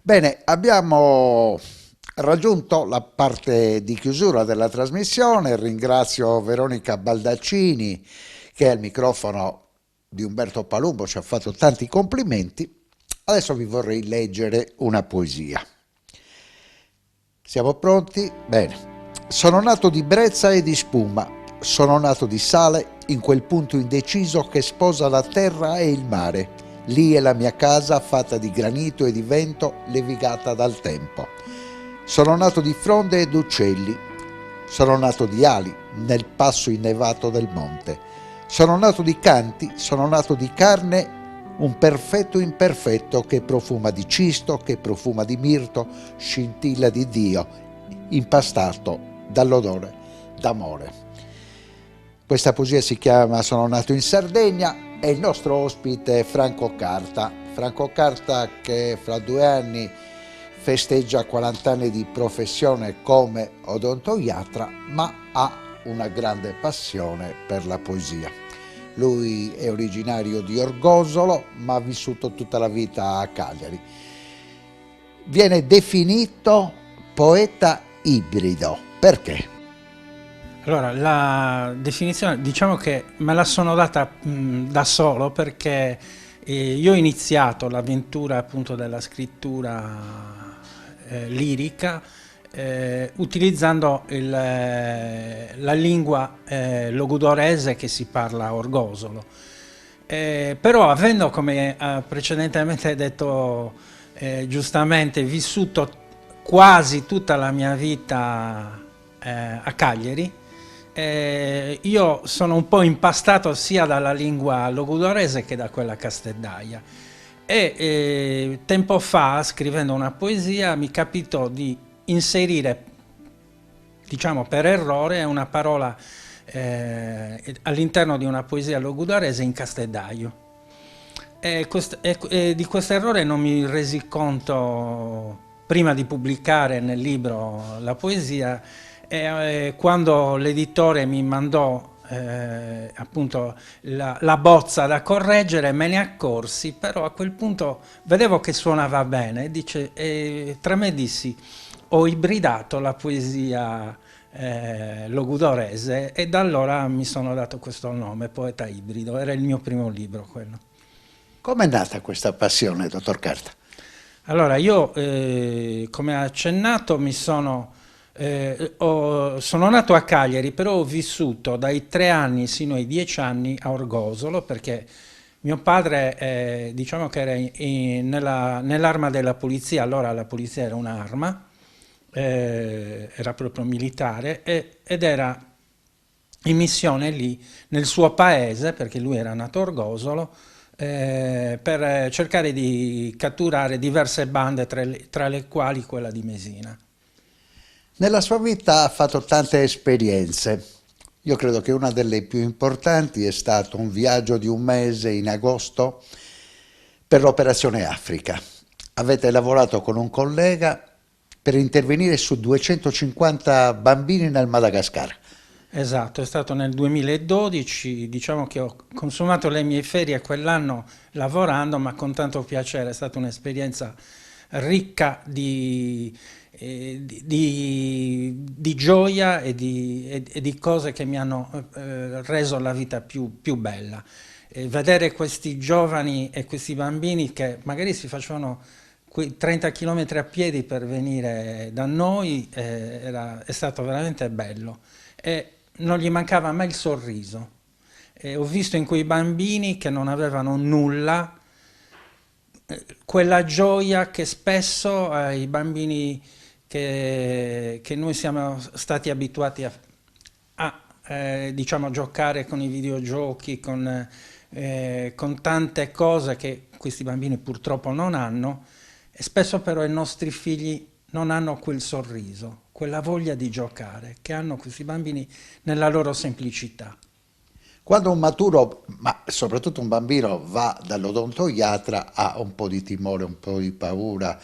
Bene, abbiamo raggiunto la parte di chiusura della trasmissione. Ringrazio Veronica Baldaccini che al microfono di Umberto Palumbo ci ha fatto tanti complimenti. Adesso vi vorrei leggere una poesia. Siamo pronti? Bene. Sono nato di brezza e di spuma, sono nato di sale in quel punto indeciso che sposa la terra e il mare. Lì è la mia casa fatta di granito e di vento levigata dal tempo. Sono nato di fronde ed uccelli, sono nato di ali nel passo innevato del monte. Sono nato di canti, sono nato di carne, un perfetto imperfetto che profuma di cisto, che profuma di mirto, scintilla di Dio, impastato dall'odore d'amore. Questa poesia si chiama Sono nato in Sardegna e il nostro ospite è Franco Carta. Franco Carta che fra 2 anni festeggia 40 anni di professione come odontoiatra, ma ha una grande passione per la poesia. Lui è originario di Orgosolo, ma ha vissuto tutta la vita a Cagliari. Viene definito poeta ibrido. Perché? Allora, la definizione, diciamo che me la sono data da solo perché io ho iniziato l'avventura appunto della scrittura lirica utilizzando la lingua logudorese che si parla a Orgosolo. Però avendo, come precedentemente detto giustamente, vissuto quasi tutta la mia vita a Cagliari, io sono un po' impastato sia dalla lingua logudorese che da quella casteddaia e tempo fa, scrivendo una poesia, mi capitò di inserire, diciamo per errore, una parola all'interno di una poesia logudorese in casteddaio. E di questo errore non mi resi conto prima di pubblicare nel libro la poesia, quando l'editore mi mandò appunto la bozza da correggere, me ne accorsi, però a quel punto vedevo che suonava bene, e tra me dissi: ho ibridato la poesia logudorese, e da allora mi sono dato questo nome, poeta ibrido. Era il mio primo libro quello. Com'è nata questa passione, dottor Carta? Allora, io, come accennato, sono nato a Cagliari, però ho vissuto dai 3 anni sino ai 10 anni a Orgosolo, perché mio padre, diciamo che era nell'arma della polizia. Allora la polizia era un'arma, era proprio militare, ed era in missione lì nel suo paese, perché lui era nato a Orgosolo, per cercare di catturare diverse bande, tra le quali quella di Mesina. Nella sua vita ha fatto tante esperienze. Io credo che una delle più importanti è stato un viaggio di 1 mese in agosto per l'Operazione Africa. Avete lavorato con un collega per intervenire su 250 bambini nel Madagascar. Esatto, è stato nel 2012, diciamo che ho consumato le mie ferie quell'anno lavorando, ma con tanto piacere. È stata un'esperienza ricca di gioia e di cose che mi hanno reso la vita più bella. E vedere questi giovani e questi bambini che magari si facevano quei 30 km a piedi per venire da noi, è stato veramente bello. E non gli mancava mai il sorriso. Ho visto in quei bambini che non avevano nulla quella gioia che spesso ai bambini che noi siamo stati abituati diciamo, giocare con i videogiochi, con tante cose che questi bambini purtroppo non hanno, e spesso però i nostri figli non hanno quel sorriso, quella voglia di giocare che hanno questi bambini nella loro semplicità. Quando un maturo, ma soprattutto un bambino, va dall'odontoiatra ha un po' di timore, un po' di paura,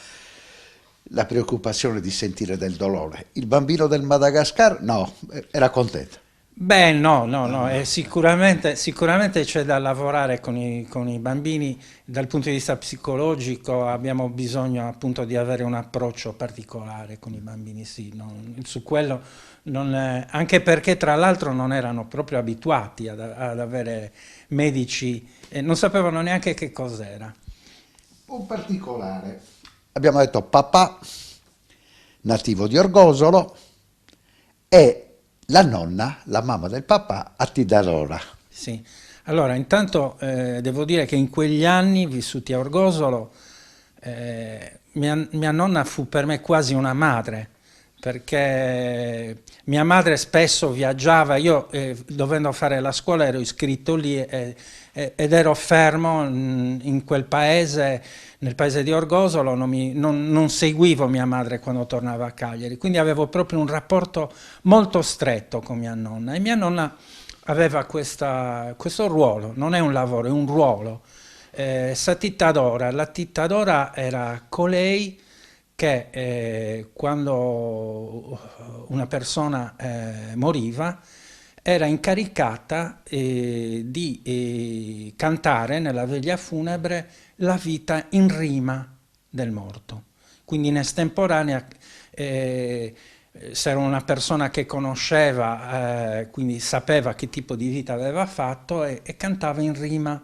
la preoccupazione di sentire del dolore. Il bambino del Madagascar no, era contento. Beh, no, no, no, sicuramente c'è da lavorare con i bambini dal punto di vista psicologico, abbiamo bisogno appunto di avere un approccio particolare con i bambini, sì, su quello anche perché tra l'altro non erano proprio abituati ad avere medici e non sapevano neanche che cos'era. Un particolare. Abbiamo detto papà, nativo di Orgosolo, e la nonna, la mamma del papà, a Tidarora. Sì, allora intanto devo dire che in quegli anni vissuti a Orgosolo mia nonna fu per me quasi una madre, perché mia madre spesso viaggiava, io dovendo fare la scuola ero iscritto lì ed ero fermo in quel paese, nel paese di Orgosolo, non seguivo mia madre quando tornava a Cagliari, quindi avevo proprio un rapporto molto stretto con mia nonna e mia nonna aveva questo ruolo, non è un lavoro, è un ruolo. Satittadora, la tittadora era colei che quando una persona moriva era incaricata di cantare nella veglia funebre la vita in rima del morto. Quindi in estemporanea, se era una persona che conosceva, quindi sapeva che tipo di vita aveva fatto e cantava in rima.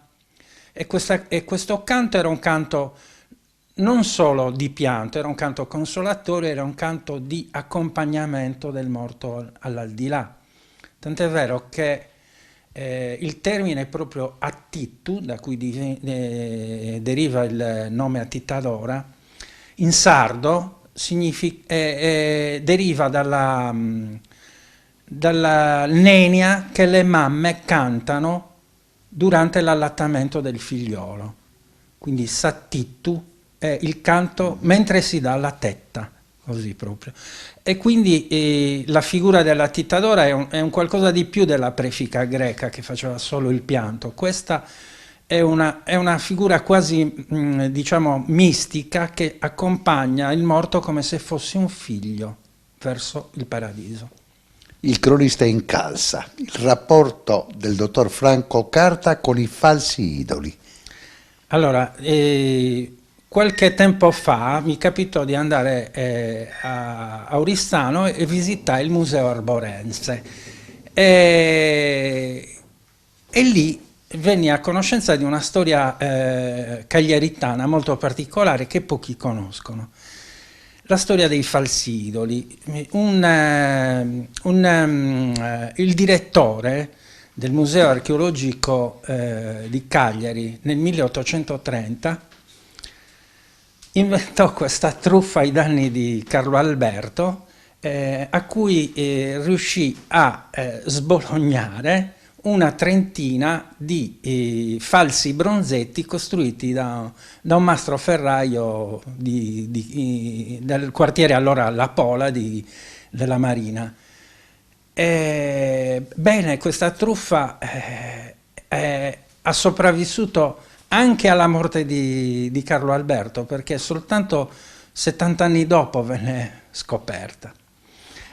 E questo canto era un canto non solo di pianto, era un canto consolatorio, era un canto di accompagnamento del morto all'aldilà. Tant'è vero che il termine è proprio attittu, da cui deriva il nome Attitadora, in sardo deriva dalla nenia che le mamme cantano durante l'allattamento del figliolo. Quindi sattittu è il canto mentre si dà la tetta, così proprio. E quindi la figura della tittadora è un qualcosa di più della prefica greca che faceva solo il pianto. Questa è una figura quasi, diciamo, mistica che accompagna il morto come se fosse un figlio verso il paradiso. Il cronista incalza il rapporto del dottor Franco Carta con i falsi idoli. Allora, qualche tempo fa mi capitò di andare a Oristano e visitai il Museo Arborense e lì venni a conoscenza di una storia cagliaritana molto particolare che pochi conoscono. La storia dei falsi idoli. Il direttore del Museo Archeologico di Cagliari nel 1830 inventò questa truffa ai danni di Carlo Alberto a cui riuscì a sbolognare una trentina di falsi bronzetti costruiti da un mastro ferraio del quartiere allora La Pola della Marina. Bene, questa truffa ha sopravvissuto anche alla morte di Carlo Alberto, perché soltanto 70 anni dopo venne scoperta.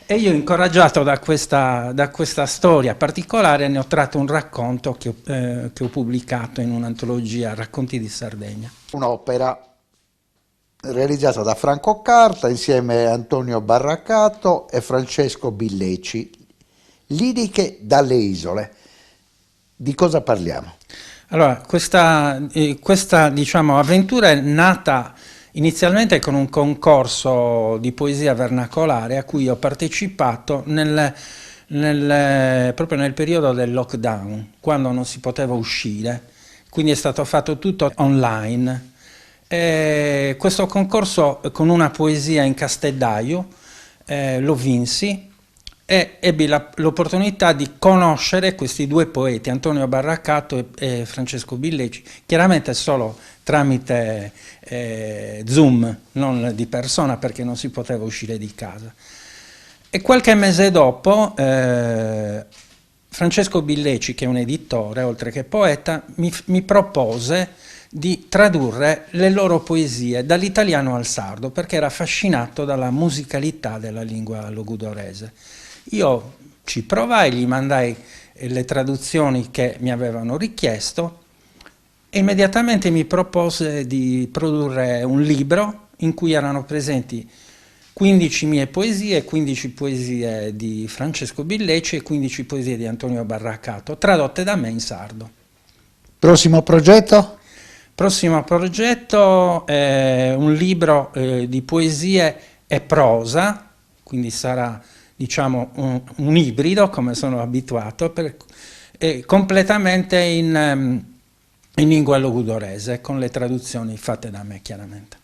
E io, incoraggiato da questa storia particolare, ne ho tratto un racconto che ho pubblicato in un'antologia, Racconti di Sardegna. Un'opera realizzata da Franco Carta insieme a Antonio Barracato e Francesco Billeci. Liriche dalle isole. Di cosa parliamo? Allora, questa diciamo, avventura è nata inizialmente con un concorso di poesia vernacolare a cui ho partecipato proprio nel periodo del lockdown, quando non si poteva uscire, quindi è stato fatto tutto online. Questo concorso con una poesia in Castellaio lo vinsi e ebbi l'opportunità di conoscere questi due poeti, Antonio Barracato e Francesco Billeci, chiaramente solo tramite Zoom, non di persona perché non si poteva uscire di casa. E qualche mese dopo Francesco Billeci, che è un editore oltre che poeta, mi propose di tradurre le loro poesie dall'italiano al sardo perché era affascinato dalla musicalità della lingua logudorese. Io ci provai, gli mandai le traduzioni che mi avevano richiesto e immediatamente mi propose di produrre un libro in cui erano presenti 15 mie poesie, 15 poesie di Francesco Billeci e 15 poesie di Antonio Barracato, tradotte da me in sardo. Prossimo progetto? Prossimo progetto è un libro di poesie e prosa, quindi sarà, diciamo, un ibrido, come sono abituato, completamente in lingua logudorese, con le traduzioni fatte da me, chiaramente.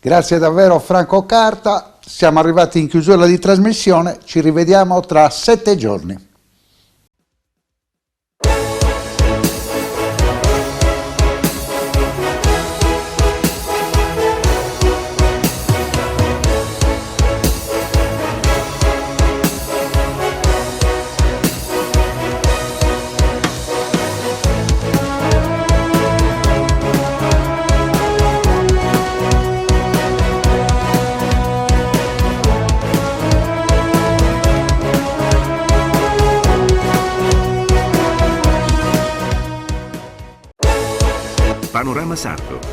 Grazie davvero Franco Carta, siamo arrivati in chiusura di trasmissione, ci rivediamo tra 7 giorni. Panorama Sardo.